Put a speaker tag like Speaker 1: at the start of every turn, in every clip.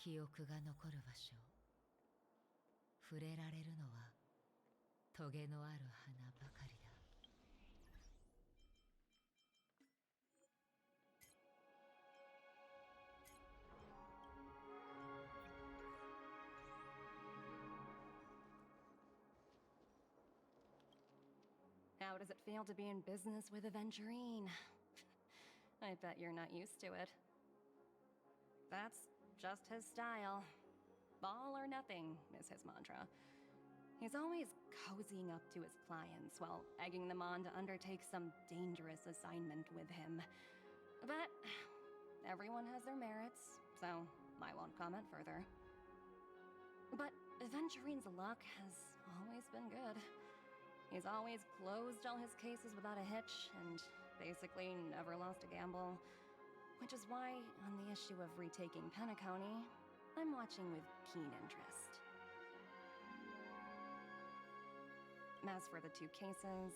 Speaker 1: 記憶が残る場所。触れられるのはトゲのある花ばかりだ。
Speaker 2: How does it feel to be in business with Aventurine? I bet you're not used to it. That's just his style. All or nothing is his mantra. He's always cozying up to his clients while egging them on to undertake some dangerous assignment with him. But everyone has their merits, so I won't comment further. But Aventurine's luck has always been good. He's always closed all his cases without a hitch, and basically never lost a gamble. Which is why, on the issue of retaking Penacony, I'm watching with keen interest. As for the two cases,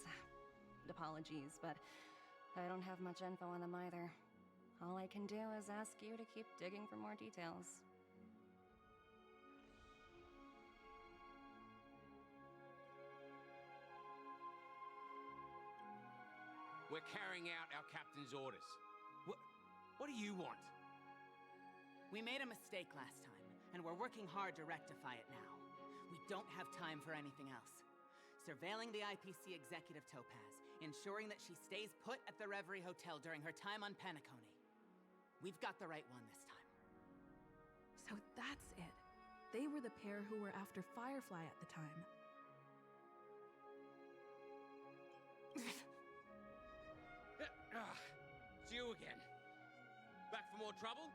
Speaker 2: apologies, but I don't have much info on them either. All I can do is ask you to keep digging for more details.
Speaker 3: We're carrying out our captain's orders. What do you want?
Speaker 4: We made a mistake last time, and we're working hard to rectify it now. We don't have time for anything else. Surveilling the IPC executive Topaz, ensuring that she stays put at the Reverie Hotel during her time on Penacony. We've got the right one this time.
Speaker 5: So that's it. They were the pair who were after Firefly at the time.
Speaker 3: It's you again. Back for more trouble?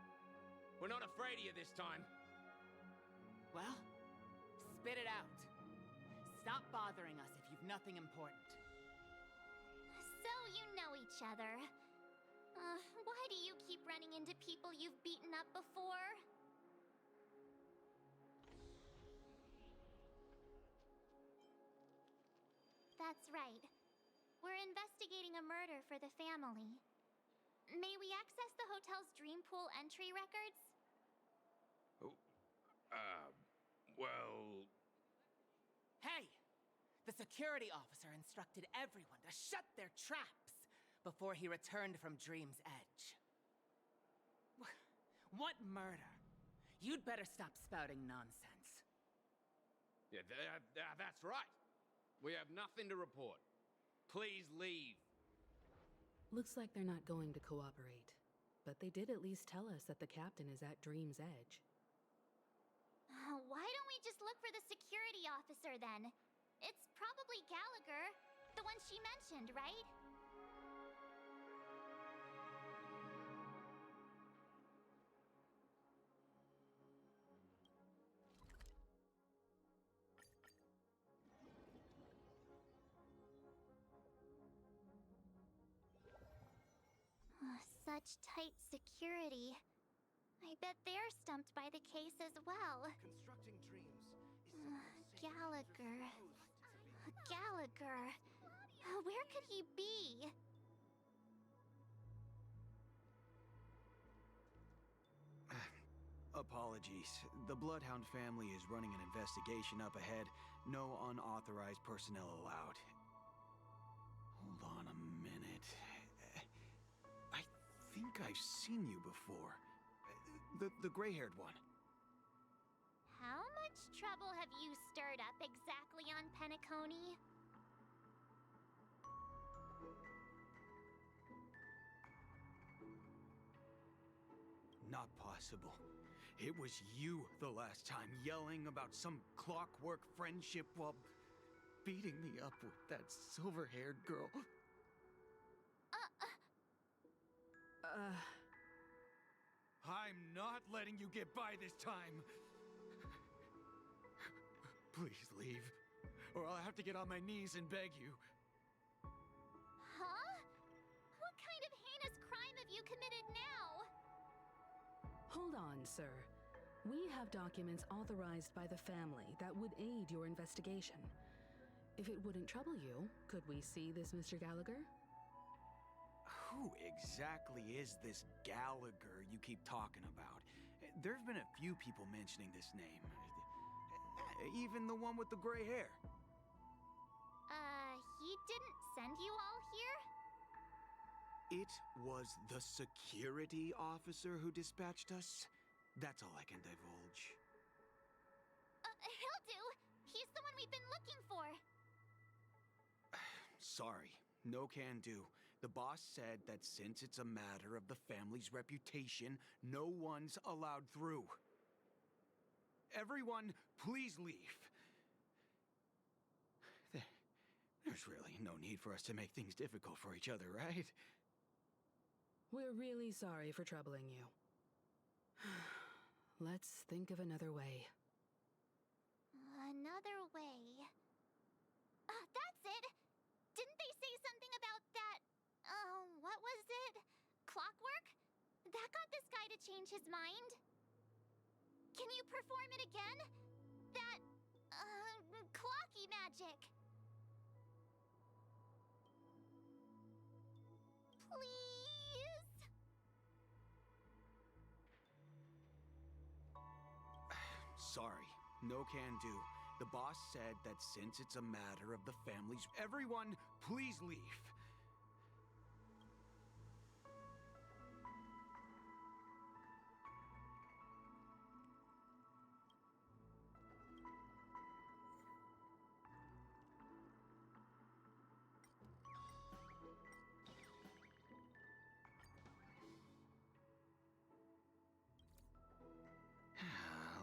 Speaker 3: We're not afraid of you this time.
Speaker 4: Well, spit it out. Stop bothering us if you've nothing important.
Speaker 6: So you know each other. Why do you keep running into people you've beaten up before? That's right. We're investigating a murder for the family. May we access the hotel's dream pool entry records?
Speaker 3: Well...
Speaker 4: Hey! The security officer instructed everyone to shut their traps before he returned from Dream's Edge. What murder? You'd better stop spouting nonsense.
Speaker 3: Yeah, that's right. We have nothing to report. Please leave.
Speaker 7: Looks like they're not going to cooperate. But they did at least tell us that the captain is at Dream's Edge.
Speaker 6: Why don't we just look for the security officer then? It's probably Gallagher, the one she mentioned, right? Such tight security. I bet they're stumped by the case as well.
Speaker 8: Constructing dreams is
Speaker 6: Gallagher. Gallagher. Where could he be?
Speaker 8: Apologies. The Bloodhound family is running an investigation up ahead. No unauthorized personnel allowed. Hold on a minute. I think I've seen you before. The gray-haired one.
Speaker 6: How much trouble have you stirred up exactly on Penacony?
Speaker 8: Not possible. It was you the last time, yelling about some clockwork friendship while beating me up with that silver-haired girl. I'm not letting you get by this time. Please leave, or I'll have to get on my knees and beg you.
Speaker 6: Huh? What kind of heinous crime have you committed now?
Speaker 7: Hold on, sir. We have documents authorized by the family that would aid your investigation. If it wouldn't trouble you, could we see this Mr. Gallagher?
Speaker 8: Who exactly is this Gallagher you keep talking about? There's been a few people mentioning this name. Even the one with the gray hair.
Speaker 6: He didn't send you all here?
Speaker 8: It was the security officer who dispatched us. That's all I can divulge.
Speaker 6: He'll do. He's the one we've been looking for.
Speaker 8: Sorry, no can do. The boss said that since it's a matter of the family's reputation, no one's allowed through. Everyone, please leave. There's really no need for us to make things difficult for each other, right?
Speaker 7: We're really sorry for troubling you. Let's think of another way.
Speaker 6: Another way. That's it! Didn't they say something about that? What was it? Clockwork? That got this guy to change his mind. Can you perform it again? That, clocky magic. Please?
Speaker 8: Sorry, no can do. The boss said that since it's a matter of the family's... Everyone, please leave.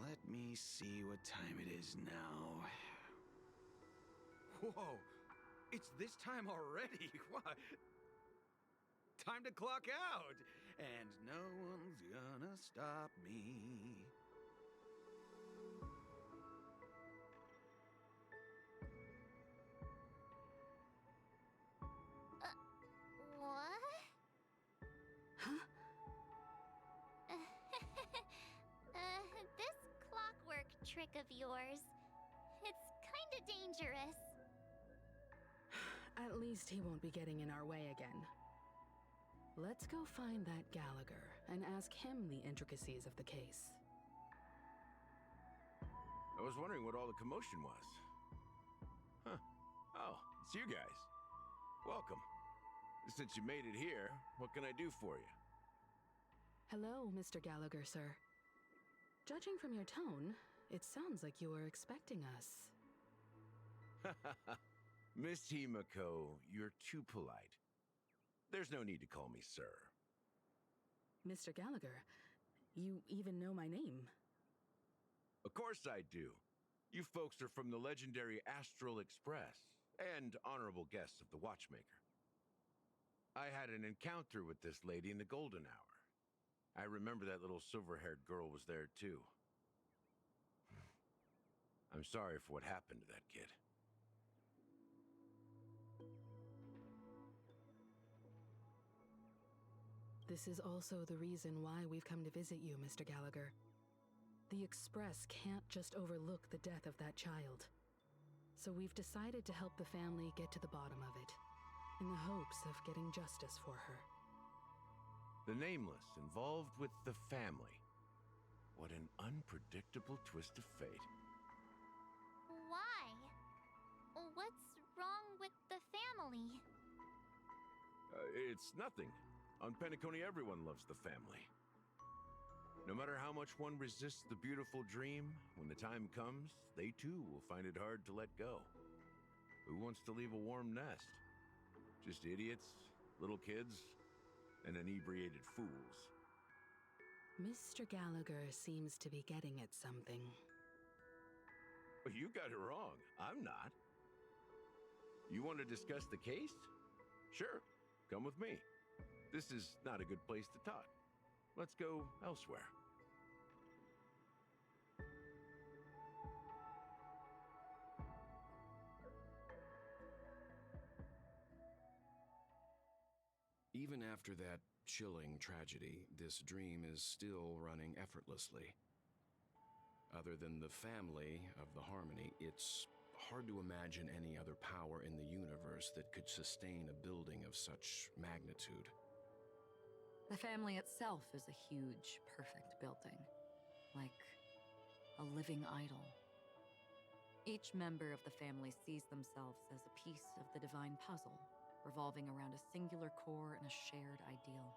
Speaker 8: Let me see what time it is now. Whoa! It's this time already! What? Time to clock out! And no one's gonna stop me.
Speaker 6: What?
Speaker 7: Huh?
Speaker 6: This clockwork trick of yours, it's kinda dangerous.
Speaker 7: At least he won't be getting in our way again. Let's go find that Gallagher and ask him the intricacies of the case.
Speaker 9: I was wondering what all the commotion was. Huh. Oh, it's you guys. Welcome. Since you made it here, what can I do for you?
Speaker 7: Hello, Mr. Gallagher, sir. Judging from your tone, it sounds like you were expecting us.
Speaker 9: Miss Himiko, you're too polite. There's no need to call me sir.
Speaker 7: Mr. Gallagher, you even know my name.
Speaker 9: Of course I do. You folks are from the legendary Astral Express and honorable guests of the Watchmaker. I had an encounter with this lady in the golden hour. I remember that little silver-haired girl was there too. I'm sorry for what happened to that kid.
Speaker 7: This is also the reason why we've come to visit you, Mr. Gallagher. The Express can't just overlook the death of that child. So we've decided to help the family get to the bottom of it, in the hopes of getting justice for her.
Speaker 9: The Nameless involved with the family. What an unpredictable twist of fate.
Speaker 6: Why? What's wrong with the family?
Speaker 9: It's nothing. On Penacony, everyone loves the family. No matter how much one resists the beautiful dream, when the time comes, they too will find it hard to let go. Who wants to leave a warm nest? Just idiots, little kids, and inebriated fools.
Speaker 7: Mr. Gallagher seems to be getting at something.
Speaker 9: Well, you got it wrong. I'm not. You want to discuss the case? Sure, come with me. This is not a good place to talk. Let's go elsewhere.
Speaker 10: Even after that chilling tragedy, this dream is still running effortlessly. Other than the family of the Harmony, it's hard to imagine any other power in the universe that could sustain a building of such magnitude.
Speaker 11: The family itself is a huge, perfect building.
Speaker 2: like a living idol. Each member of the family sees themselves as a piece of the divine puzzle, revolving around a singular core and a shared ideal.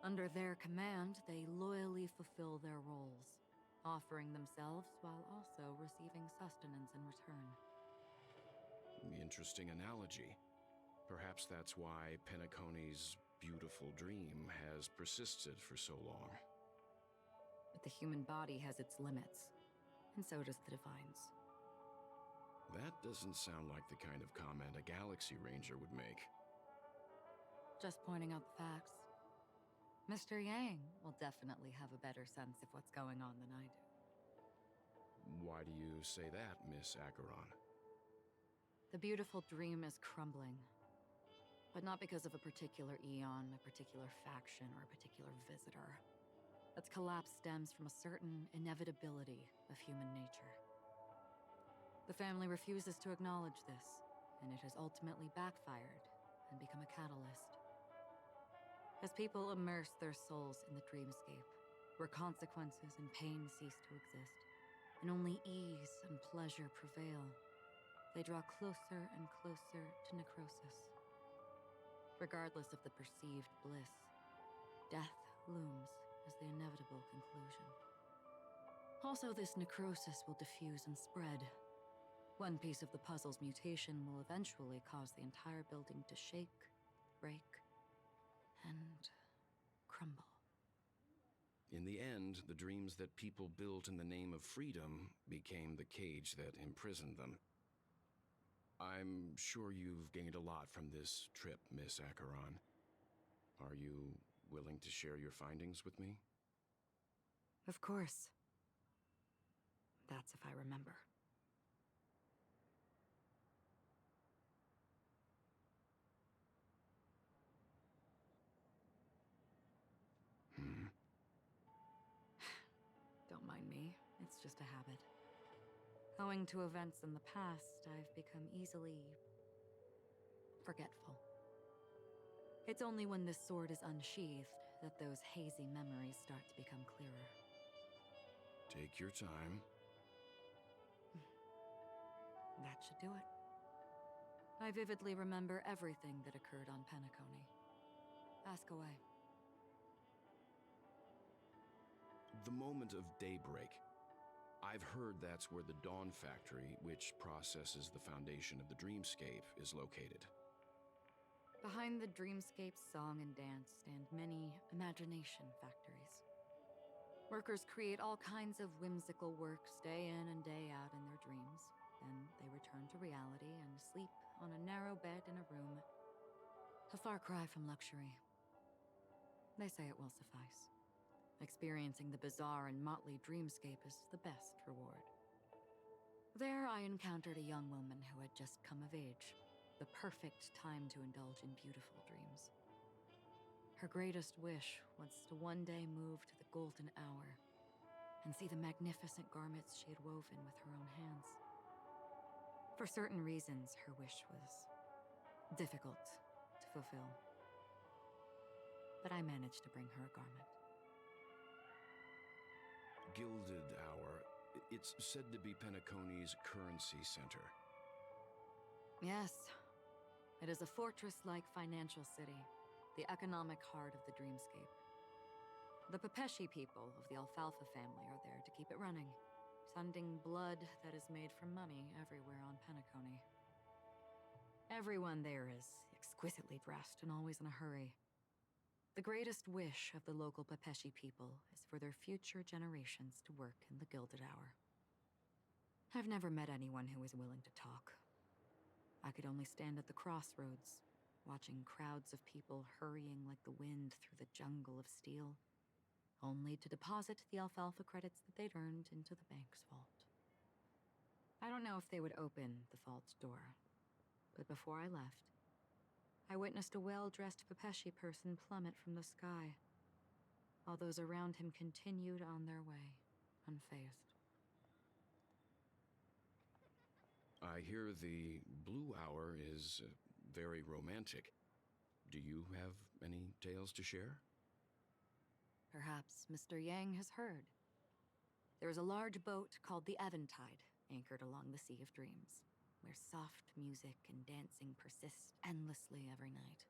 Speaker 2: Under their command, they loyally fulfill their roles, offering themselves while also receiving sustenance in return.
Speaker 10: Interesting analogy. Perhaps that's why Penacony's beautiful dream has persisted for so long.
Speaker 2: But the human body has its limits, and so does the divine's.
Speaker 10: That doesn't sound like the kind of comment a Galaxy Ranger would make.
Speaker 2: Just pointing out the facts. Mr. Yang will definitely have a better sense of what's going on than I do.
Speaker 10: Why do you say that, Miss Acheron?
Speaker 2: The beautiful dream is crumbling. But not because of a particular eon, a particular faction, or a particular visitor. Its collapse stems from a certain inevitability of human nature. The family refuses to acknowledge this, and it has ultimately backfired and become a catalyst. As people immerse their souls in the dreamscape, where consequences and pain cease to exist, and only ease and pleasure prevail, they draw closer and closer to necrosis. Regardless of the perceived bliss, death looms as the inevitable conclusion. Also, this necrosis will diffuse and spread. One piece of the puzzle's mutation will eventually cause the entire building to shake, break, and crumble.
Speaker 10: In the end, the dreams that people built in the name of freedom became the cage that imprisoned them. I'm sure you've gained a lot from this trip, Miss Acheron. Are you willing to share your findings with me?
Speaker 2: Of course. That's if I remember. Don't mind me. It's just a habit. Owing to events in the past, I've become easily forgetful. It's only when this sword is unsheathed that those hazy memories start to become clearer.
Speaker 10: Take your time.
Speaker 2: That should do it. I vividly remember everything that occurred on Penacony. Ask away.
Speaker 10: The moment of daybreak. I've heard that's where the Dawn Factory, which processes the foundation of the dreamscape, is located.
Speaker 2: Behind the dreamscape's song and dance stand many imagination factories. Workers create all kinds of whimsical works day in and day out in their dreams. Then they return to reality and sleep on a narrow bed in a room. A far cry from luxury. They say it will suffice. Experiencing the bizarre and motley dreamscape is the best reward. There I encountered a young woman who had just come of age, the perfect time to indulge in beautiful dreams. Her greatest wish was to one day move to the golden hour and see the magnificent garments she had woven with her own hands. For certain reasons, her wish was difficult to fulfill. But I managed to bring her a garment.
Speaker 10: Gilded Hour. It's said to be Penacony's currency center.
Speaker 2: Yes, it is a fortress-like financial city, the economic heart of the dreamscape. The Pepeshi people of the Alfalfa family are there to keep it running, sending blood that is made from money everywhere on Penacony. Everyone there is exquisitely dressed and always in a hurry. The greatest wish of the local Pepeshi people is for their future generations to work in the Gilded Hour. I've never met anyone who was willing to talk. I could only stand at the crossroads, watching crowds of people hurrying like the wind through the jungle of steel, only to deposit the alfalfa credits that they'd earned into the bank's vault. I don't know if they would open the vault's door, but before I left, I witnessed a well-dressed Pepeshi person plummet from the sky, while those around him continued on their way, unfazed.
Speaker 10: I hear the Blue Hour is very romantic. Do you have any tales to share?
Speaker 2: Perhaps Mr. Yang has heard.
Speaker 11: There's a large boat called the Eventide, anchored along the Sea of Dreams, where soft music and dancing persist endlessly every night.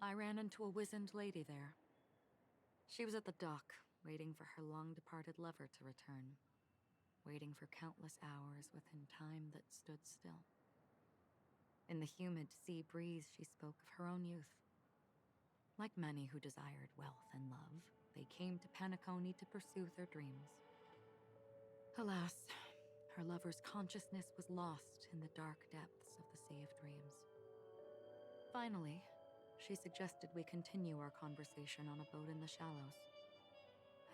Speaker 11: I ran into a wizened lady there. She was at the dock, waiting for her long-departed lover to return, waiting for countless hours within time that stood still. In the humid sea breeze, she spoke of her own youth. Like many who desired wealth and love, they came to Penacony to pursue their dreams. Alas, her lover's consciousness was lost in the dark depths of the Sea of Dreams. Finally, she suggested we continue our conversation on a boat in the shallows.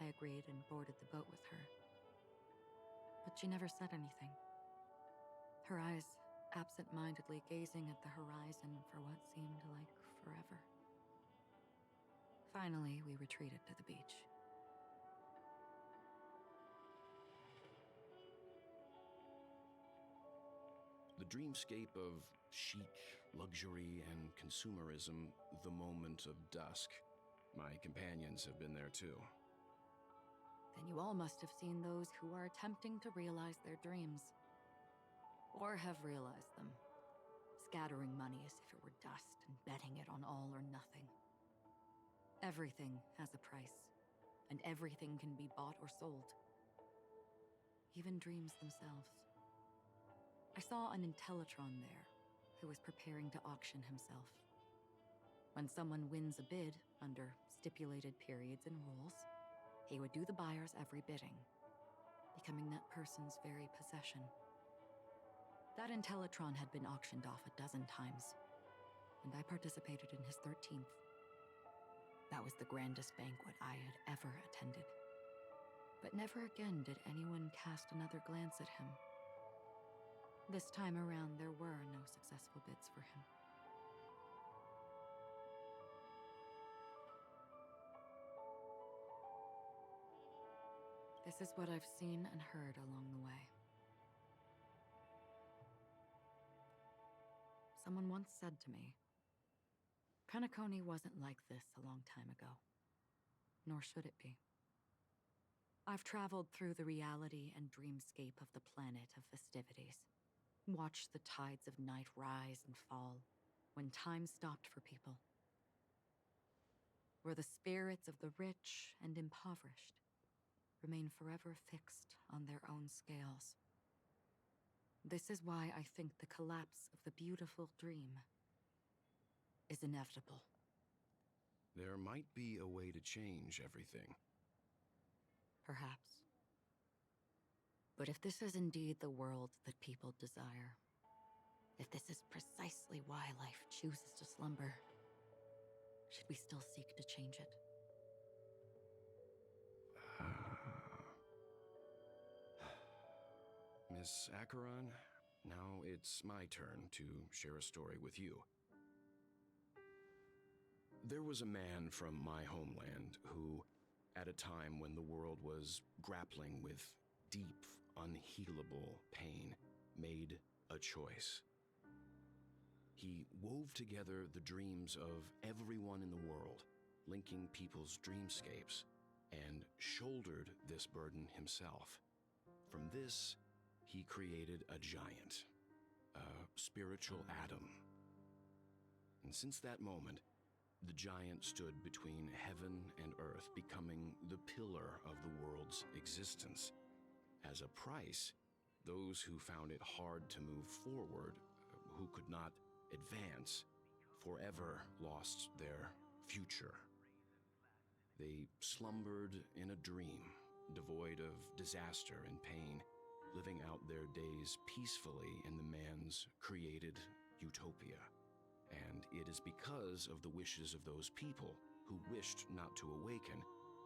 Speaker 11: I agreed and boarded the boat with her. But she never said anything. Her eyes absent-mindedly gazing at the horizon for what seemed like forever. Finally, we retreated to the beach.
Speaker 10: The dreamscape of chic, luxury, and consumerism, the moment of dusk. My companions have been there too.
Speaker 11: Then you all must have seen those who are attempting to realize their dreams. Or have realized them, scattering money as if it were dust and betting it on all or nothing. Everything has a price, and everything can be bought or sold. Even dreams themselves. I saw an Intellitron there, who was preparing to auction himself. When someone wins a bid under stipulated periods and rules, he would do the buyer's every bidding, becoming that person's very possession. That Intellitron had been auctioned off a dozen times, and I participated in his 13th. That was the grandest banquet I had ever attended. But never again did anyone cast another glance at him. This time around, there were no successful bids for him. This is what I've seen and heard along the way. Someone once said to me, Penacony wasn't like this a long time ago, nor should it be. I've traveled through the reality and dreamscape of the planet of festivities, watched the tides of night rise and fall when time stopped for people, where the spirits of the rich and impoverished remain forever fixed on their own scales. This is why I think the collapse of the beautiful dream is inevitable.
Speaker 10: There might be a way to change everything.
Speaker 11: Perhaps. But if this is indeed the world that people desire, if this is precisely why life chooses to slumber, should we still seek to change it?
Speaker 10: Miss Acheron, now it's my turn to share a story with you. There was a man from my homeland who, at a time when the world was grappling with deep, unhealable pain, made a choice. He wove together the dreams of everyone in the world, linking people's dreamscapes, and shouldered this burden himself. From this, he created a giant, a spiritual atom. And since that moment, the giant stood between heaven and earth, becoming the pillar of the world's existence. As a price, those who found it hard to move forward, who could not advance, forever lost their future. They slumbered in a dream, devoid of disaster and pain, living out their days peacefully in the man's created utopia. And it is because of the wishes of those people who wished not to awaken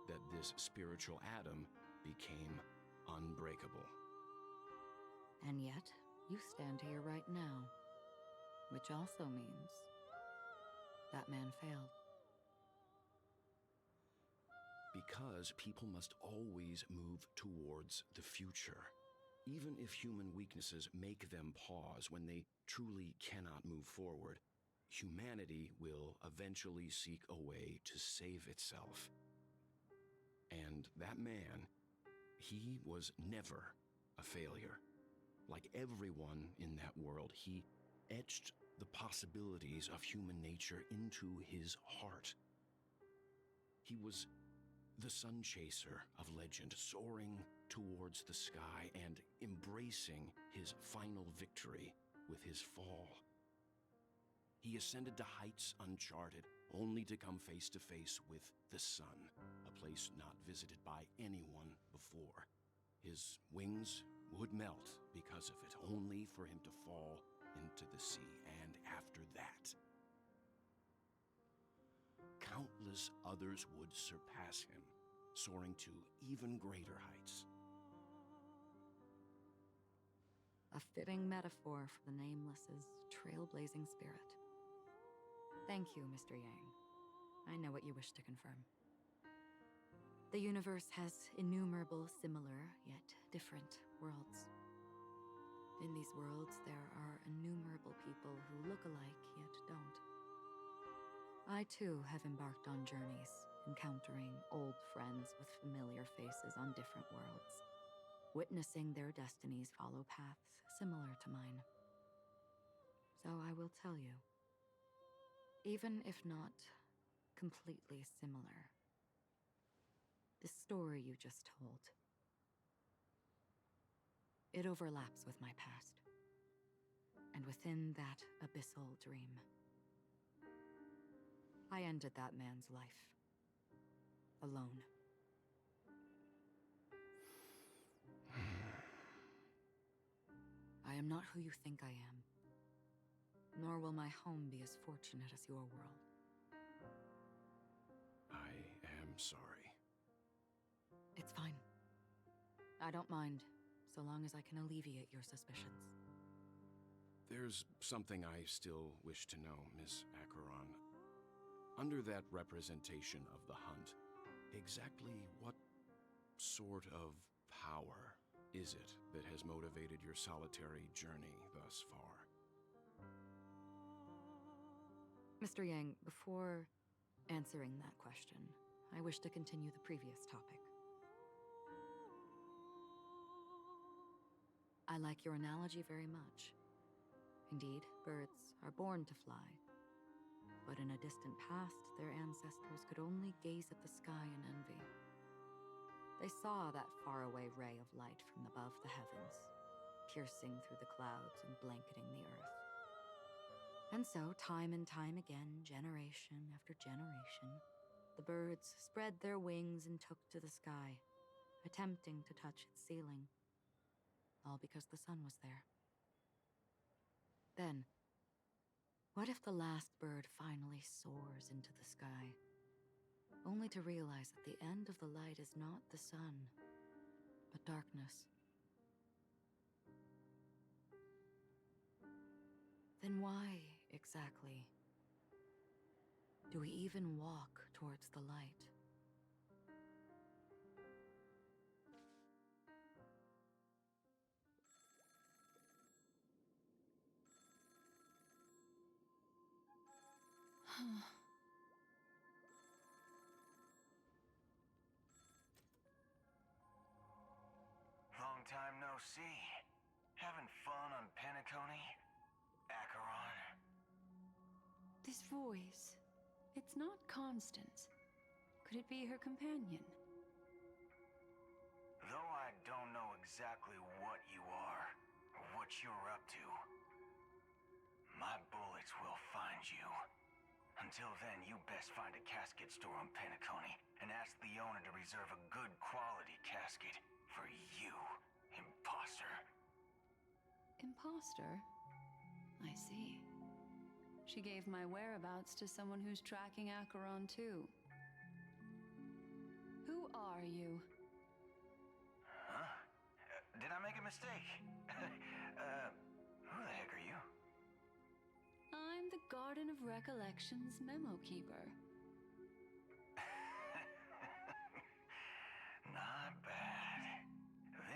Speaker 10: that this spiritual atom became unbreakable.
Speaker 11: And yet, you stand here right now, which also means that man failed.
Speaker 10: Because people must always move towards the future. Even if human weaknesses make them pause when they truly cannot move forward, humanity will eventually seek a way to save itself. And that man he was never a failure. Like everyone in that world, he etched the possibilities of human nature into his heart. He was the sun chaser of legend, soaring towards the sky and embracing his final victory with his fall. He ascended to heights uncharted, only to come face to face with the sun, a place not visited by anyone before. His wings would melt because of it, only for him to fall into the sea. And after that, countless others would surpass him, soaring to even greater heights.
Speaker 11: A fitting metaphor for the Nameless's trailblazing spirit. Thank you, Mr. Yang. I know what you wish to confirm. The universe has innumerable similar, yet different worlds. In these worlds, there are innumerable people who look alike, yet don't. I, too, have embarked on journeys, encountering old friends with familiar faces on different worlds, witnessing their destinies follow paths similar to mine. So I will tell you, even if not completely similar, the story you just told, it overlaps with my past, and within that abyssal dream, I ended that man's life. Alone. I am not who you think I am, nor will my home be as fortunate as your world.
Speaker 10: I am sorry.
Speaker 11: It's fine. I don't mind, so long as I can alleviate your suspicions.
Speaker 10: There's something I still wish to know, Miss Acheron. Under that representation of the hunt, exactly what sort of power is it that has motivated your solitary journey thus far?
Speaker 11: Mr. Yang, before answering that question, I wish to continue the previous topic. I like your analogy very much. Indeed, birds are born to fly. But in a distant past, their ancestors could only gaze at the sky in envy. They saw that faraway ray of light from above the heavens, piercing through the clouds and blanketing the earth. And so, time and time again, generation after generation, the birds spread their wings and took to the sky, attempting to touch its ceiling, all because the sun was there. Then, what if the last bird finally soars into the sky, only to realize that the end of the light is not the sun, but darkness? Then why, exactly, do we even walk towards the light?
Speaker 8: Long time no see. Having fun on Penacony? Acheron?
Speaker 12: This voice, it's not Constance. Could it be her companion?
Speaker 8: Though I don't know exactly what you are, or what you're up to, my bullets will find you. Until then, you best find a casket store on Penacony and ask the owner to reserve a good quality casket for you, imposter.
Speaker 12: Imposter? I see. She gave my whereabouts to someone who's tracking Acheron too. Who are you?
Speaker 8: Huh? Did I make a mistake? Who the heck are you?
Speaker 12: I'm the Garden of Recollections memo keeper.
Speaker 8: Not bad.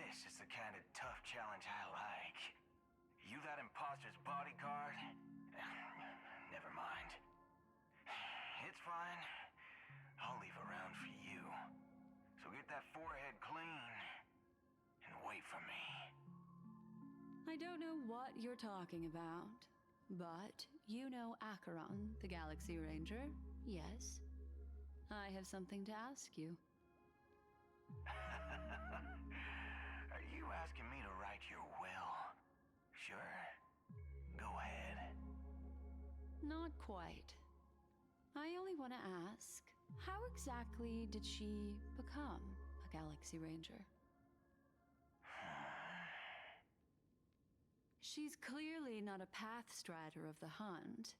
Speaker 8: This is the kind of tough challenge I like. You that imposter's bodyguard? Never mind. It's fine. I'll leave a round for you. So get that forehead clean for me.
Speaker 12: I don't know what you're talking about, but you know Acheron, the Galaxy Ranger, yes? I have something to ask you.
Speaker 8: Are you asking me to write your will? Sure. Go ahead.
Speaker 12: Not quite. I only want to ask, how exactly did she become a Galaxy Ranger? She's clearly not a path strider of the hunt,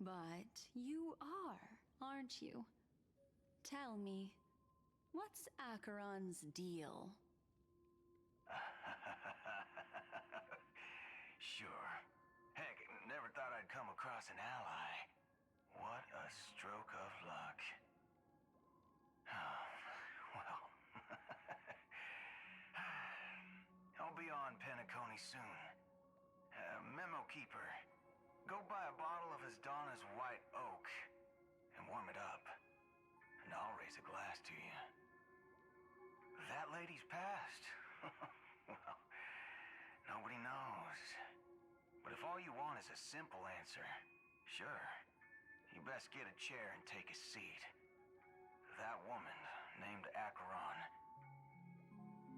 Speaker 12: but you are, aren't you? Tell me, what's Acheron's deal?
Speaker 8: Sure. Heck, never thought I'd come across an ally. What a stroke of luck. Well, I'll be on Penacony soon. Memo Keeper, go buy a bottle of his Donna's White Oak and warm it up, and I'll raise a glass to you. That lady's passed. Well, nobody knows. But if all you want is a simple answer, sure, you best get a chair and take a seat. That woman, named Acheron,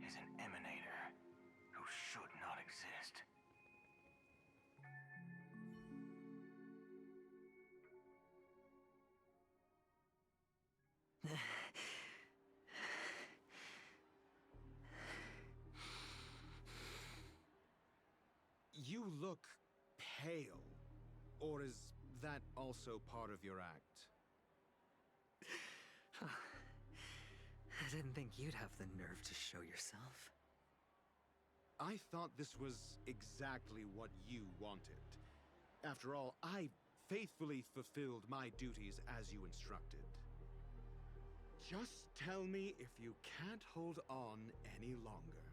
Speaker 8: is an emanator who should not exist.
Speaker 13: You look pale. Or is that also part of your act?
Speaker 14: I didn't think you'd have the nerve to show yourself.
Speaker 13: I thought this was exactly what you wanted. After all, I faithfully fulfilled my duties as you instructed. Just tell me if you can't hold on any longer.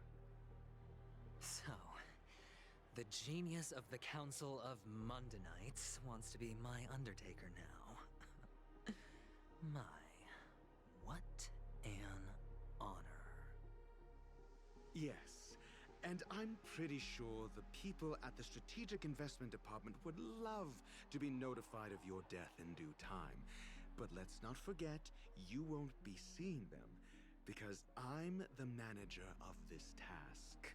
Speaker 14: So, the genius of the Council of Mundanites wants to be my Undertaker now. My, what an honor.
Speaker 13: Yes, and I'm pretty sure the people at the Strategic Investment Department would love to be notified of your death in due time. But let's not forget, you won't be seeing them, because I'm the manager of this task.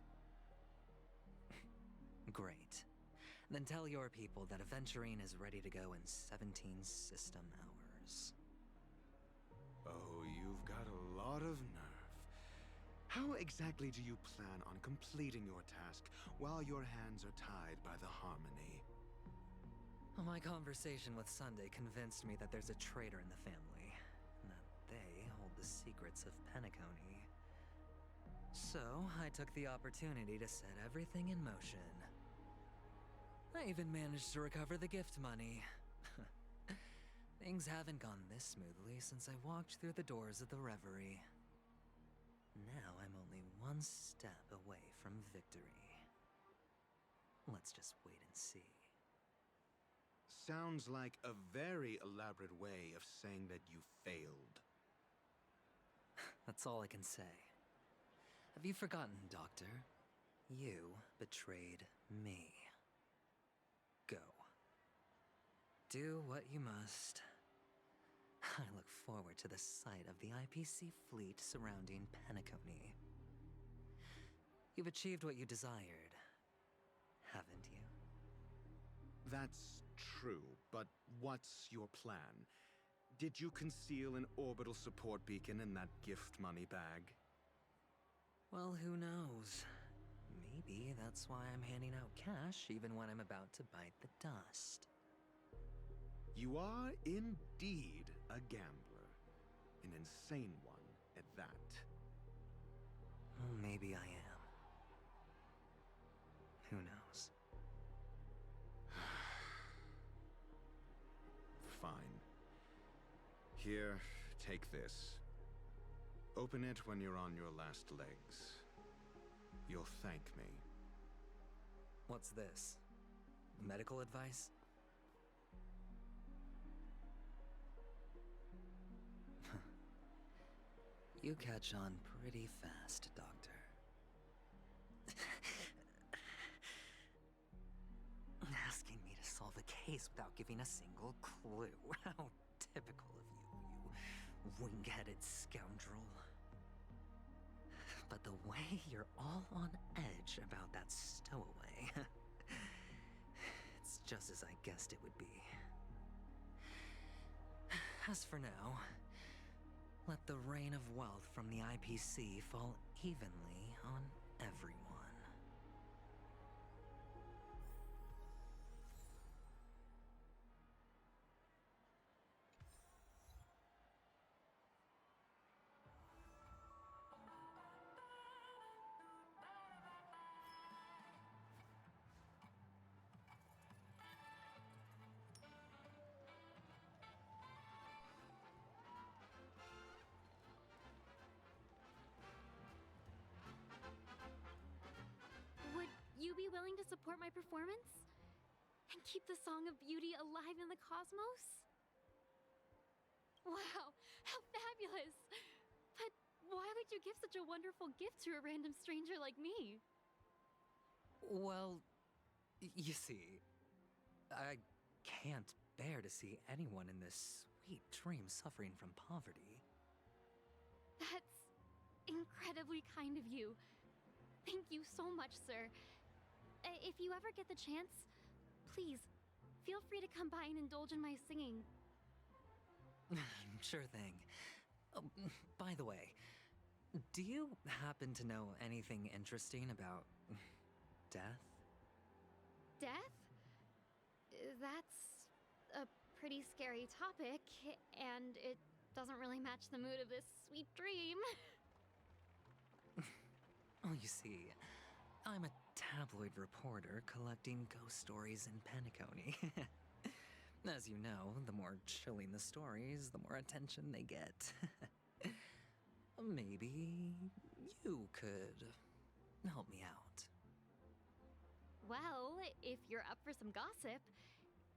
Speaker 14: Great. Then tell your people that Aventurine is ready to go in 17 system hours.
Speaker 13: Oh, you've got a lot of nerve. How exactly do you plan on completing your task while your hands are tied by the Harmony?
Speaker 14: My conversation with Sunday convinced me that there's a traitor in the family, and that they hold the secrets of Penacony. So, I took the opportunity to set everything in motion. I even managed to recover the gift money. Things haven't gone this smoothly since I walked through the doors of the Reverie. Now I'm only one step away from victory. Let's just wait and see.
Speaker 13: Sounds like a very elaborate way of saying that you failed.
Speaker 14: That's all I can say. Have you forgotten, Doctor? You betrayed me. Go. Do what you must. I look forward to the sight of the IPC fleet surrounding Penacony. You've achieved what you desired, haven't you?
Speaker 13: That's true, but what's your plan? Did you conceal an orbital support beacon in that gift money bag?
Speaker 14: Well, who knows? Maybe that's why I'm handing out cash even when I'm about to bite the dust.
Speaker 13: You are indeed a gambler. An insane one at that.
Speaker 14: Well, maybe I am. Who knows?
Speaker 13: Fine. Here, take this. Open it when you're on your last legs. You'll thank me.
Speaker 14: What's this? Medical advice? You catch on pretty fast, Doctor. Asking me to solve a case without giving a single clue. How typical of you, you wing-headed scoundrel. But the way you're all on edge about that stowaway, it's just as I guessed it would be. As for now, let the rain of wealth from the IPC fall evenly on everyone.
Speaker 6: Would you be willing to support my performance? And keep the Song of Beauty alive in the cosmos? Wow, how fabulous! But why would you give such a wonderful gift to a random stranger like me?
Speaker 14: Well, you see, I can't bear to see anyone in this sweet dream suffering from poverty.
Speaker 6: That's incredibly kind of you. Thank you so much, sir. If you ever get the chance, please, feel free to come by and indulge in my singing.
Speaker 14: Sure thing. Oh, by the way, do you happen to know anything interesting about death?
Speaker 6: Death? That's a pretty scary topic, and it doesn't really match the mood of this sweet dream.
Speaker 14: Oh, you see, I'm a tabloid reporter collecting ghost stories in Penacony. As you know, the more chilling the stories, the more attention they get. Maybe you could help me out.
Speaker 6: Well, if you're up for some gossip,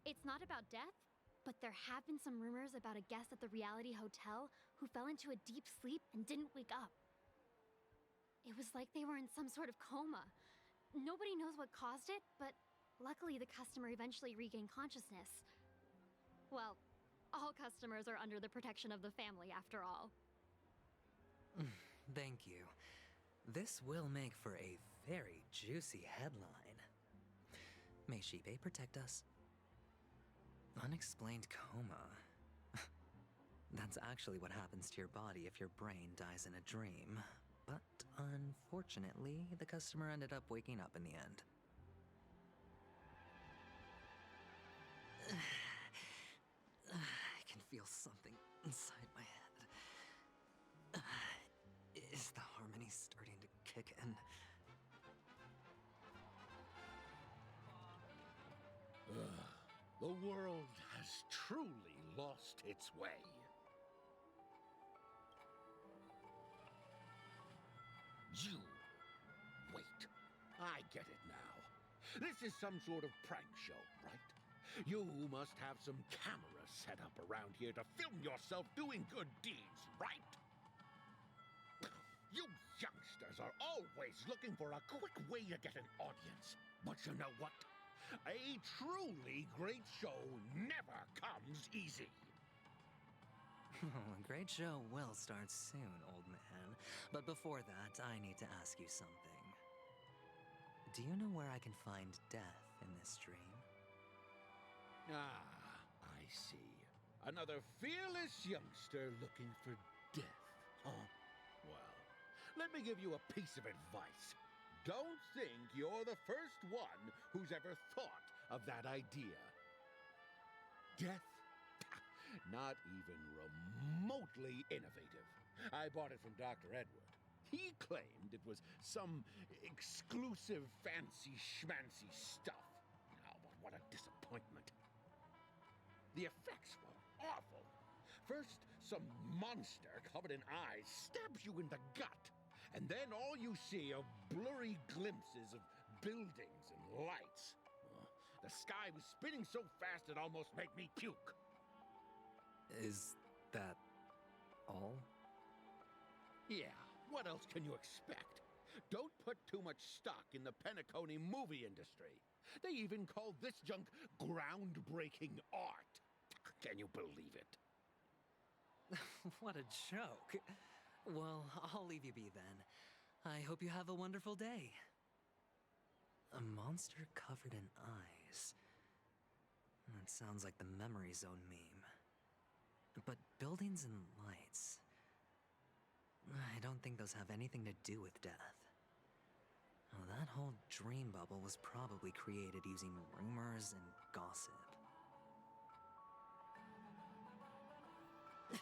Speaker 6: it's not about death, but there have been some rumors about a guest at the reality hotel who fell into a deep sleep and didn't wake up. It was like they were in some sort of coma. Nobody knows what caused it, but luckily the customer eventually regained consciousness. Well, all customers are under the protection of the family after all.
Speaker 14: Thank you. This will make for a very juicy headline. May Shibe protect us. Unexplained coma. That's actually what happens to your body if your brain dies in a dream. But unfortunately, the customer ended up waking up in the end. I can feel something inside my head. Is the harmony starting to kick in?
Speaker 15: The world has truly lost its way. You. Wait. I get it now. This is some sort of prank show, right? You must have some cameras set up around here to film yourself doing good deeds, right? You youngsters are always looking for a quick way to get an audience. But you know what? A truly great show never comes easy.
Speaker 14: A great show will start soon, old man. But before that, I need to ask you something. Do you know where I can find death in this dream?
Speaker 15: Ah, I see. Another fearless youngster looking for death, huh? Well, let me give you a piece of advice. Don't think you're the first one who's ever thought of that idea. Death? Not even remotely innovative. I bought it from Dr. Edward. He claimed it was some exclusive fancy schmancy stuff. Oh, but what a disappointment. The effects were awful. First, some monster covered in eyes stabs you in the gut. And then all you see are blurry glimpses of buildings and lights. The sky was spinning so fast it almost made me puke.
Speaker 14: Is that all?
Speaker 15: Yeah, what else can you expect? don't put too much stock in the Penacony movie industry. They even call this junk groundbreaking art. Can you believe it?
Speaker 14: What a joke. Well, I'll leave you be then. I hope you have a wonderful day. A monster covered in eyes. That sounds like the Memory Zone meme. But buildings and lights... I don't think those have anything to do with death. Well, that whole dream bubble was probably created using rumors and gossip. The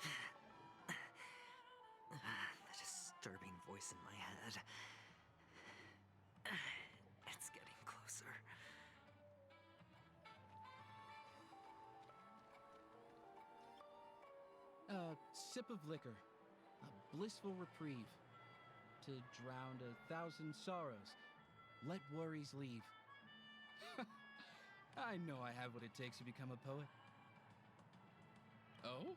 Speaker 14: disturbing voice in my head. It's getting closer.
Speaker 16: A sip of liquor. A blissful reprieve. To drown 1,000 sorrows. Let worries leave. I know I have what it takes to become a poet. Oh?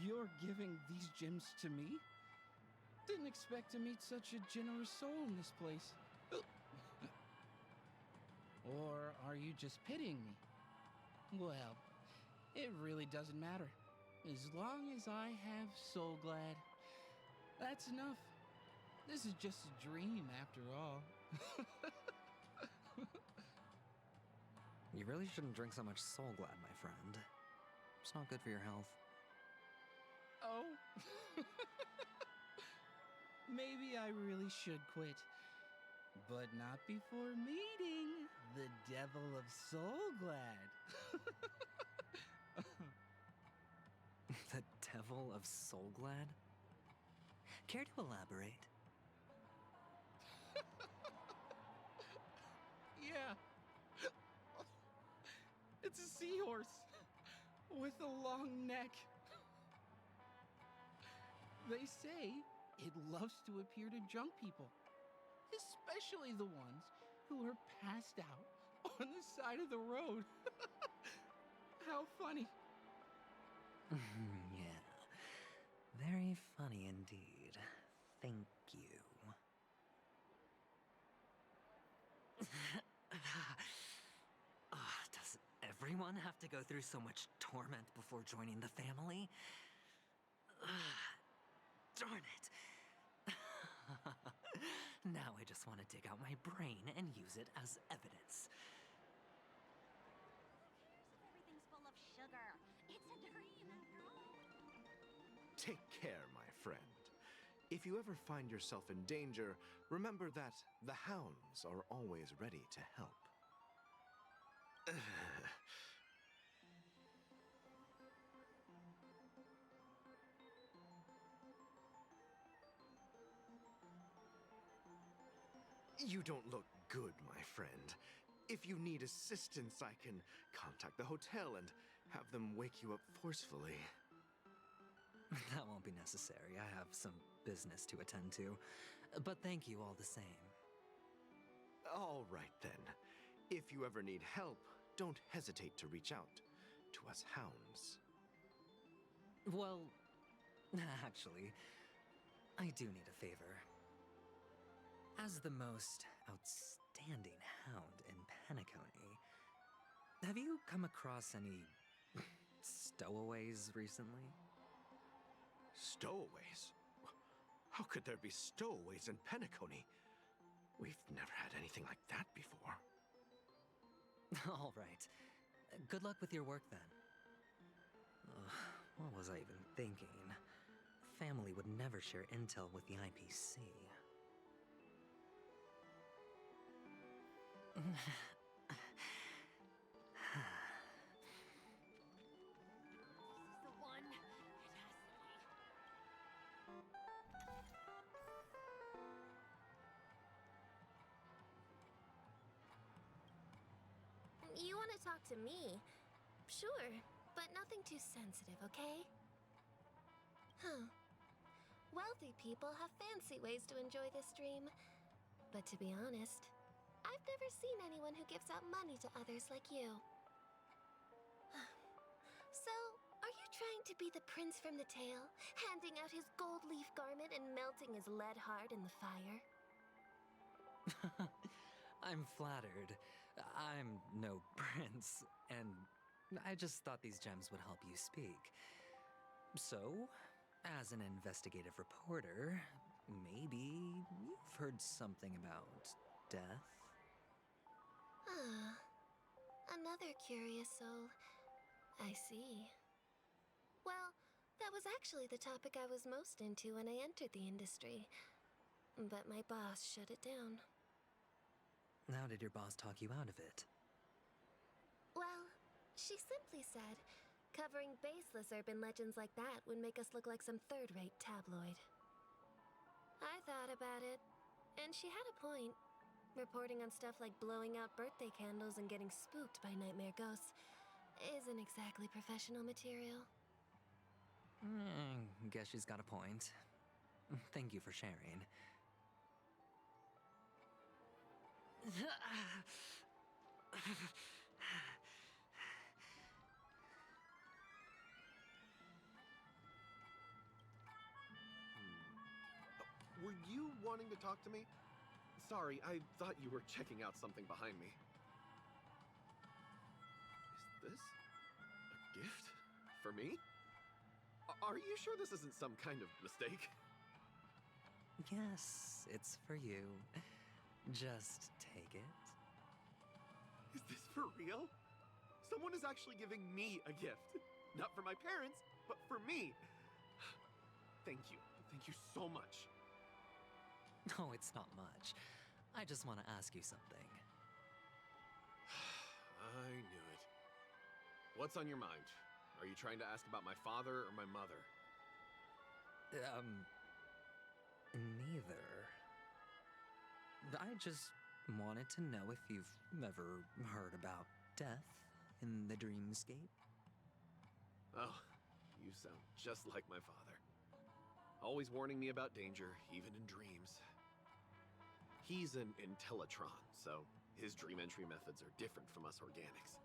Speaker 16: You're giving these gems to me? Didn't expect to meet such a generous soul in this place. Or are you just pitying me? Well, it really doesn't matter. As long as I have Soul Glad, that's enough. This is just a dream after all.
Speaker 14: You really shouldn't drink so much Soul Glad, my friend. It's not good for your health.
Speaker 16: Oh? Maybe I really should quit. But not before meeting the Devil of Soul Glad.
Speaker 14: The Devil of Soul Glad? Care to elaborate?
Speaker 16: Yeah. It's a seahorse with a long neck. They say it loves to appear to drunk people, especially the ones who are passed out on the side of the road. How funny.
Speaker 14: Yeah. Very funny indeed. Thank you. Does everyone have to go through so much torment before joining the family? Darn it. Now I just want to dig out my brain and use it as evidence.
Speaker 6: Everything's full of sugar. It's a dream after all.
Speaker 17: Take care, my friend. If you ever find yourself in danger, remember that the hounds are always ready to help. You don't look good, my friend. If you need assistance, I can contact the hotel and have them wake you up forcefully.
Speaker 14: That won't be necessary. I have some business to attend to. But thank you all the same.
Speaker 17: All right, then. If you ever need help, don't hesitate to reach out to us hounds.
Speaker 14: Well, actually, I do need a favor. As the most outstanding hound in Penacony, have you come across any stowaways recently?
Speaker 17: Stowaways? How could there be stowaways in Penacony? We've never had anything like that before.
Speaker 14: All right. Good luck with your work, then. What was I even thinking? Family would never share intel with the IPC.
Speaker 6: The one. It has to be. You want to talk to me? Sure, but nothing too sensitive, okay? Huh. Wealthy people have fancy ways to enjoy this dream. But to be honest, I've never seen anyone who gives out money to others like you. So, are you
Speaker 18: Trying to be the prince from the tale, handing out his gold leaf garment and melting his lead heart in the fire.
Speaker 14: I'm flattered. I'm no prince, and I just thought these gems would help you speak. So, as an investigative reporter, maybe you've heard something about death?
Speaker 18: Ah, another curious soul. I see. Well, that was actually the topic I was most into when I entered the industry. But my boss shut it down.
Speaker 14: How did your boss talk you out of it?
Speaker 18: Well, she simply said, covering baseless urban legends like that would make us look like some third-rate tabloid. I thought about it, and she had a point. Reporting on stuff like blowing out birthday candles and getting spooked by nightmare ghosts isn't exactly professional material.
Speaker 14: Guess she's got a point. Thank you for sharing.
Speaker 19: Were you wanting to talk to me? Sorry, I thought you were checking out something behind me. Is this a gift? For me? Are you sure this isn't some kind of mistake?
Speaker 14: Yes, it's for you. Just take it.
Speaker 19: Is this for real? Someone is actually giving me a gift. Not for my parents, but for me. Thank you. Thank you so much.
Speaker 14: No, it's not much. I just want to ask you something.
Speaker 19: I knew it. What's on your mind? Are you trying to ask about my father or my mother?
Speaker 14: Neither. I just wanted to know if you've ever heard about death in the dreamscape.
Speaker 19: Oh, you sound just like my father. Always warning me about danger, even in dreams. He's an Intellitron, so his dream entry methods are different from us organics.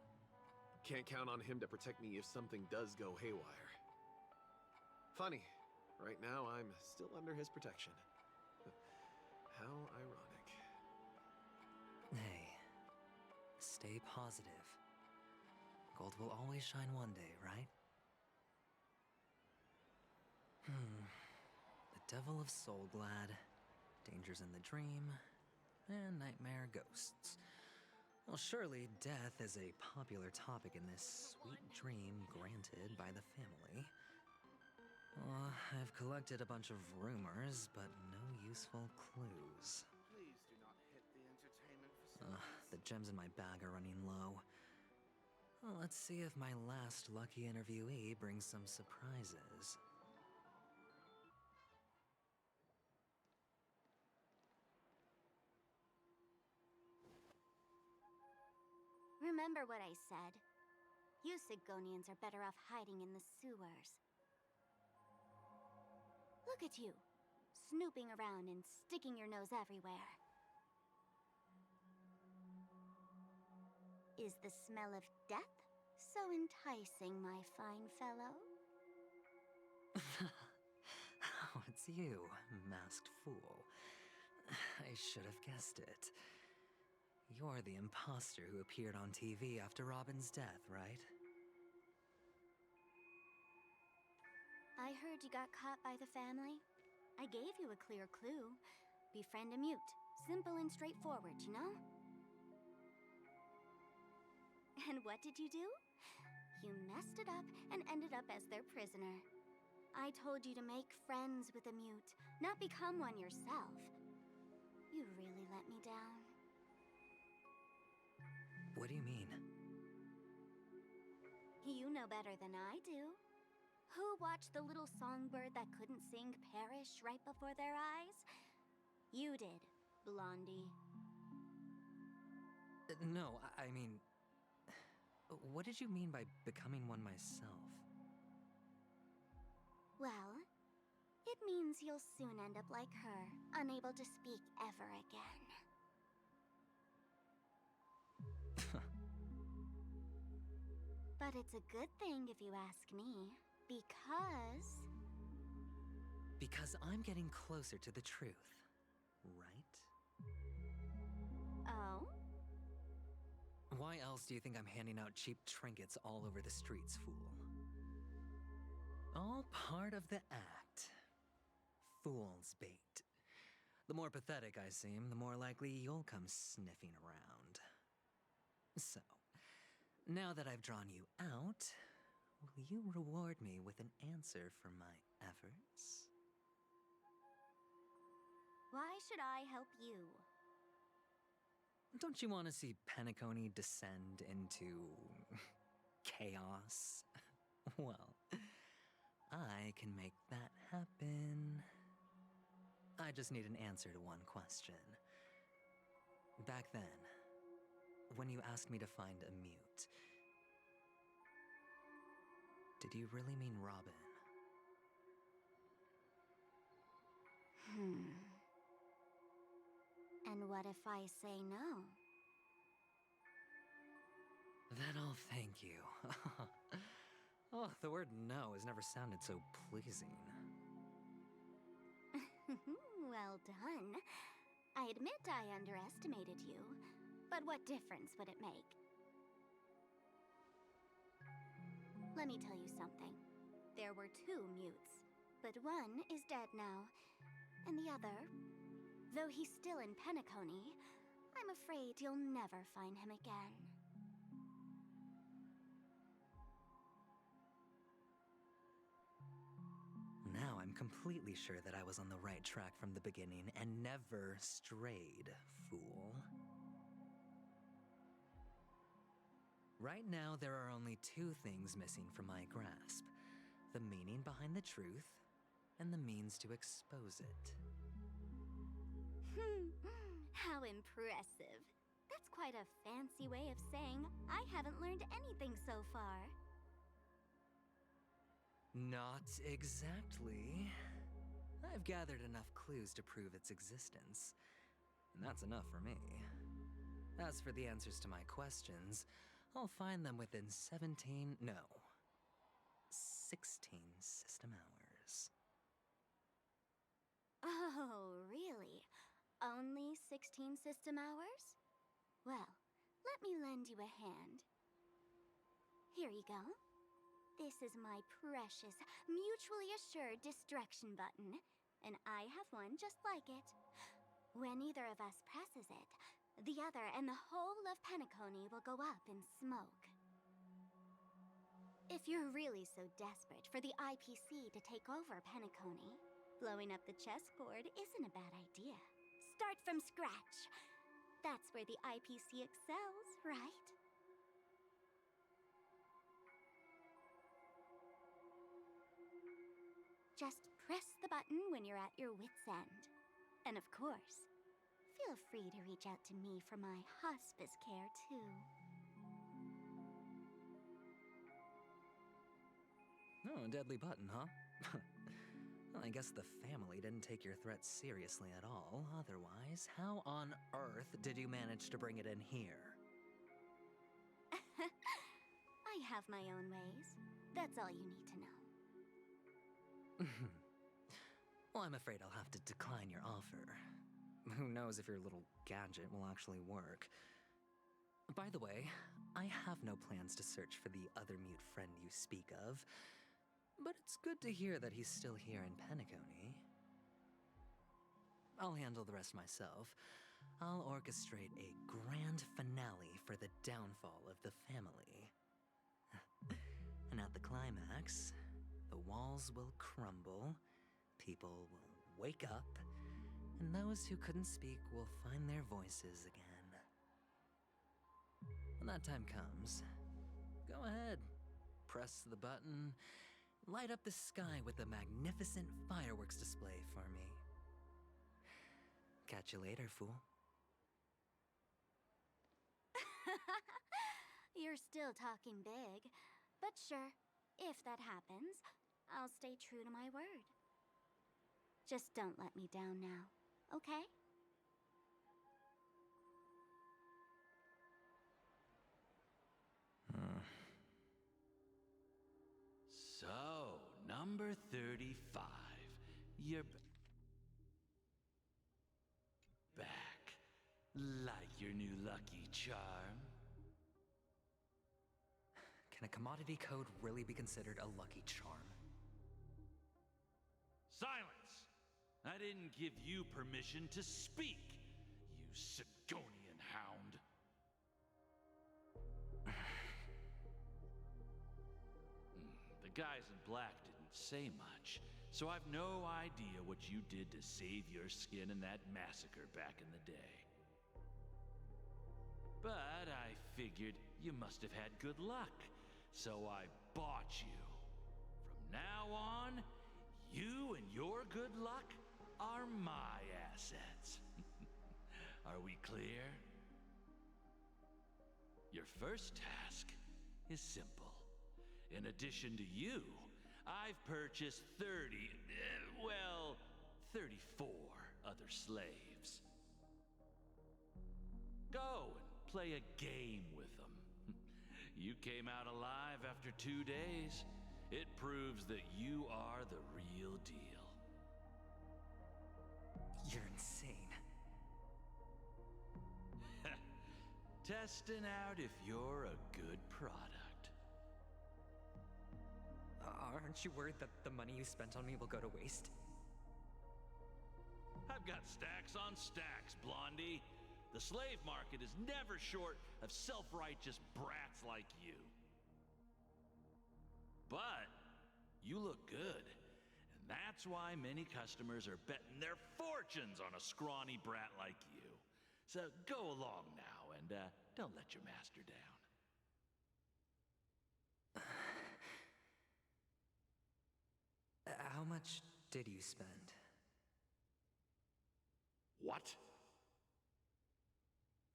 Speaker 19: Can't count on him to protect me if something does go haywire. Funny, right now I'm still under his protection. How ironic.
Speaker 14: Hey, stay positive. Gold will always shine one day, right? The Devil of Soulglad, Dangers in the Dream, and Nightmare Ghosts. Well, surely death is a popular topic in this sweet dream granted by the family. I've collected a bunch of rumors, but no useful clues.
Speaker 15: Please do not hit the entertainment facilities.
Speaker 14: The gems in my bag are running low. Well, let's see if my last lucky interviewee brings some surprises.
Speaker 6: Remember what I said. You Sigonians are better off hiding in the sewers. Look at you, snooping around and sticking your nose everywhere. Is the smell of death so enticing, my fine fellow?
Speaker 14: Oh, it's you, masked fool. I should have guessed it. You're the imposter who appeared on TV after Robin's death, right?
Speaker 6: I heard you got caught by the family. I gave you a clear clue. Befriend a mute. Simple and straightforward, you know? And what did you do? You messed it up and ended up as their prisoner. I told you to make friends with a mute, not become one yourself. You really let me down.
Speaker 14: What do you mean?
Speaker 6: You know better than I do. Who watched the little songbird that couldn't sing perish right before their eyes? You did, Blondie.
Speaker 14: No, I mean... What did you mean by becoming one myself?
Speaker 6: Well, it means you'll soon end up like her, unable to speak ever again. But it's a good thing if you ask me. Because...
Speaker 14: Because I'm getting closer to the truth, right?
Speaker 6: Oh?
Speaker 14: Why else do you think I'm handing out cheap trinkets all over the streets, fool? All part of the act. Fool's bait. The more pathetic I seem, the more likely you'll come sniffing around. So, now that I've drawn you out, will you reward me with an answer for my efforts?
Speaker 6: Why should I help you?
Speaker 14: Don't you want to see Penacony descend into... chaos? Well, I can make that happen. I just need an answer to one question. Back then, when you asked me to find a mute, did you really mean Robin?
Speaker 6: And what if I say no?
Speaker 14: Then I'll thank you. Oh, the word no has never sounded so pleasing.
Speaker 6: Well done. I admit I underestimated you, but what difference would it make? Let me tell you something. There were 2 mutes, but one is dead now, and the other, though he's still in Penacony, I'm afraid you'll never find him again.
Speaker 14: Now I'm completely sure that I was on the right track from the beginning and never strayed, fool. Right now, there are only 2 things missing from my grasp. The meaning behind the truth, and the means to expose it.
Speaker 6: How impressive. That's quite a fancy way of saying I haven't learned anything so far.
Speaker 14: Not exactly. I've gathered enough clues to prove its existence, and that's enough for me. As for the answers to my questions, I'll find them within 16 system hours.
Speaker 6: Oh, really? Only 16 system hours? Well, let me lend you a hand. Here you go. This is my precious, mutually assured destruction button, and I have one just like it. When either of us presses it, the other and the whole of Penacony will go up in smoke. If you're really so desperate for the IPC to take over Penacony, blowing up the chessboard isn't a bad idea. Start from scratch. That's where the IPC excels, right? Just press the button when you're at your wit's end. And of course, feel free to reach out to me for my hospice care, too.
Speaker 14: Oh, a deadly button, huh? Well, I guess the family didn't take your threat seriously at all. Otherwise, how on earth did you manage to bring it in here?
Speaker 6: I have my own ways. That's all you need to know.
Speaker 14: Well, I'm afraid I'll have to decline your offer. Who knows if your little gadget will actually work. By the way, I have no plans to search for the other mute friend you speak of, but it's good to hear that he's still here in Penacony. I'll handle the rest myself. I'll orchestrate a grand finale for the downfall of the family. And at the climax, the walls will crumble, people will wake up, and those who couldn't speak will find their voices again. When that time comes, go ahead, press the button, light up the sky with a magnificent fireworks display for me. Catch you later, fool.
Speaker 6: You're still talking big, but sure, if that happens, I'll stay true to my word. Just don't let me down now, okay?
Speaker 3: So,
Speaker 20: Number 35. You're back. Like your new lucky charm?
Speaker 14: Can a commodity code really be considered a lucky charm?
Speaker 20: Silence! I didn't give you permission to speak, you Sigonian hound. The guys in black didn't say much, so I've no idea what you did to save your skin in that massacre back in the day. But I figured you must have had good luck, so I bought you. From now on, you and your good luck are my assets. Are we clear? Your first task is simple. In addition to you, I've purchased 34 other slaves. Go and play a game with them. You came out alive after 2 days. It proves that you are the real deal.
Speaker 14: You're insane.
Speaker 20: Testing out if you're a good product.
Speaker 14: Aren't you worried that the money you spent on me will go to waste?
Speaker 20: I've got stacks on stacks, Blondie. The slave market is never short of self-righteous brats like you. But you look good, and that's why many customers are betting their fortunes on a scrawny brat like you. So go along now and don't let your master down.
Speaker 14: How much did you spend?
Speaker 20: What?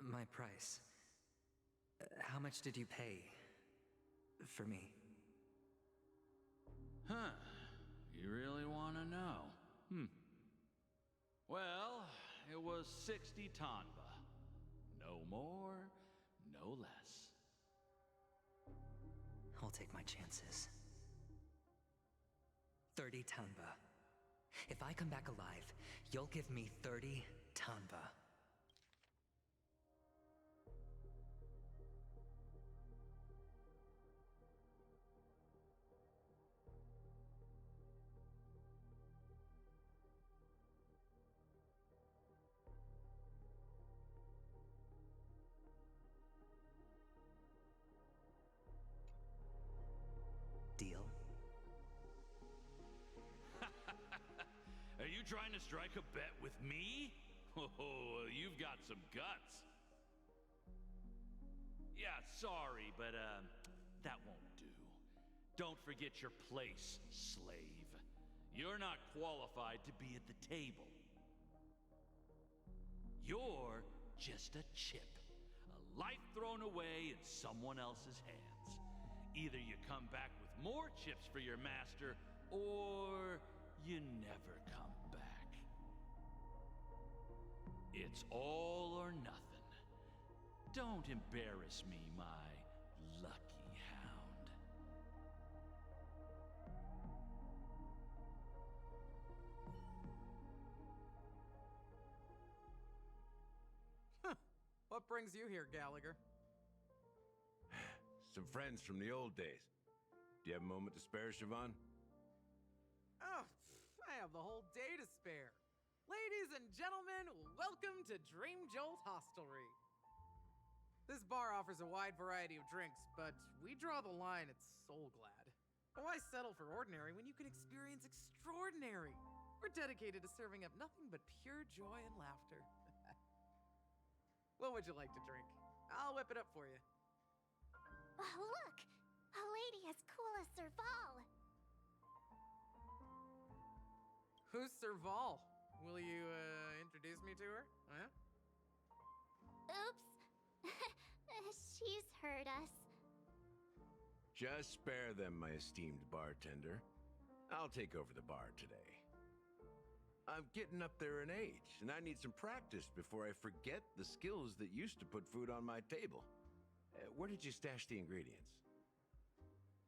Speaker 14: My price. How much did you pay for me?
Speaker 20: Huh. You really want to know? Well, it was 60 tanba. No more, no less.
Speaker 14: I'll take my chances. 30 tanba. If I come back alive, you'll give me 30 tanba. Deal?
Speaker 20: Are you trying to strike a bet with me? Oh, you've got some guts. Yeah, sorry, but that won't do. Don't forget your place, slave. You're not qualified to be at the table. You're just a chip. A life thrown away in someone else's hands. Either you come back with more chips for your master, or you never come back. It's all or nothing. Don't embarrass me, my lucky hound.
Speaker 21: What brings you here, Gallagher?
Speaker 9: Some friends from the old days. Do you have a moment to spare, Siobhan?
Speaker 21: Oh, I have the whole day to spare. Ladies and gentlemen, welcome to Dream Jolt Hostelry. This bar offers a wide variety of drinks, but we draw the line at Soulglad. Why settle for ordinary when you can experience extraordinary? We're dedicated to serving up nothing but pure joy and laughter. What would you like to drink? I'll whip it up for you.
Speaker 6: Look! A lady as cool as Serval!
Speaker 21: Who's Serval? Will you, introduce me to her? Huh?
Speaker 6: Oops. She's heard us.
Speaker 9: Just spare them, my esteemed bartender. I'll take over the bar today. I'm getting up there in age, and I need some practice before I forget the skills that used to put food on my table. Where did you stash the ingredients?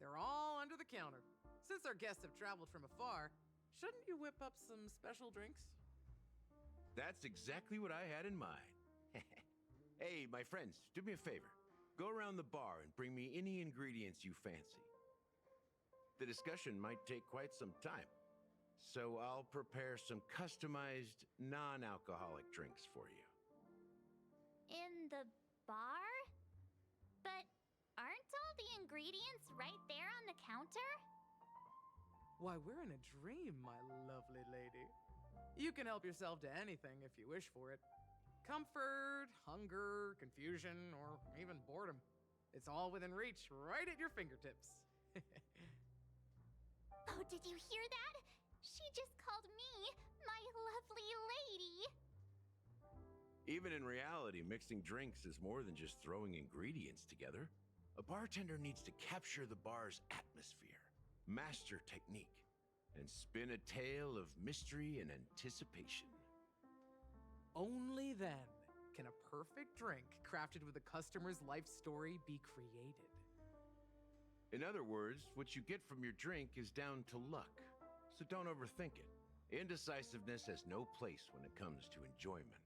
Speaker 21: They're all under the counter. Since our guests have traveled from afar, shouldn't you whip up some special drinks?
Speaker 9: That's exactly what I had in mind. Hey, my friends, do me a favor. Go around the bar and bring me any ingredients you fancy. The discussion might take quite some time, so I'll prepare some customized, non-alcoholic drinks for you.
Speaker 6: In the bar? But aren't all the ingredients right there on the counter?
Speaker 21: Why, we're in a dream, my lovely lady. You can help yourself to anything if you wish for it. Comfort, hunger, confusion, or even boredom. It's all within reach, right at your fingertips.
Speaker 6: Oh, did you hear that? She just called me my lovely lady.
Speaker 9: Even in reality, mixing drinks is more than just throwing ingredients together. A bartender needs to capture the bar's atmosphere, master technique, and spin a tale of mystery and anticipation.
Speaker 21: Only then can a perfect drink crafted with a customer's life story be created.
Speaker 9: In other words, what you get from your drink is down to luck, so don't overthink it. Indecisiveness has no place when it comes to enjoyment.